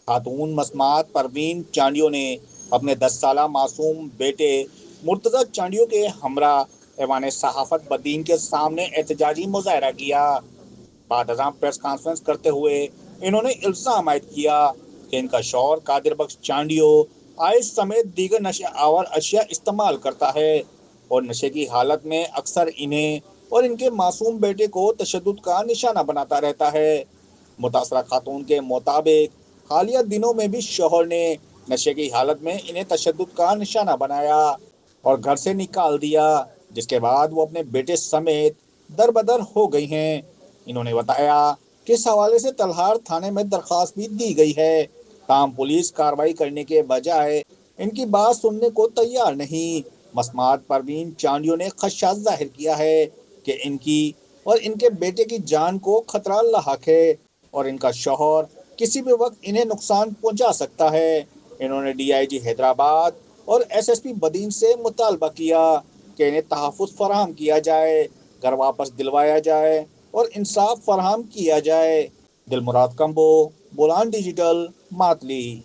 خاتون مسمات پروین چانڈیو نے اپنے 10 سالہ معصوم بیٹے مرتضی چانڈیو کے ہمراہ ایوان صحافت بدین کے سامنے احتجاجی مظاہرہ کیا۔ بعد ازاں پریس کانفرنس کرتے ہوئے انہوں نے الزام عائد کیا کہ ان کا شوہر قادر بخش چانڈیو آئس سمیت دیگر نشہ آور اشیاء استعمال کرتا ہے اور نشے کی حالت میں اکثر انہیں اور ان کے معصوم بیٹے کو تشدد کا نشانہ بناتا رہتا ہے۔ متاثرہ خاتون کے مطابق حالیہ دنوں میں بھی شوہر نے نشے کی حالت میں انہیں تشدد کا نشانہ بنایا اور گھر سے نکال دیا، جس کے بعد وہ اپنے بیٹے سمیت در بدر ہو گئی ہیں۔ انہوں نے بتایا کہ اس حوالے سے تلہاڑ تھانے میں درخواست بھی دی گئی ہے، تاہم پولیس کارروائی کرنے کے بجائے ان کی بات سننے کو تیار نہیں۔ مسمات پروین چانڈیو نے خدشات ظاہر کیا ہے کہ ان کی اور ان کے بیٹے کی جان کو خطرہ لاحق ہے اور ان کا شوہر کسی بھی وقت انہیں نقصان پہنچا سکتا ہے۔ انہوں نے ڈی آئی جی حیدرآباد اور ایس ایس پی بدین سے مطالبہ کیا کہ انہیں تحفظ فراہم کیا جائے، گھر واپس دلوایا جائے اور انصاف فراہم کیا جائے۔ دل مراد کمبو، بولان ڈیجیٹل، ماتلی۔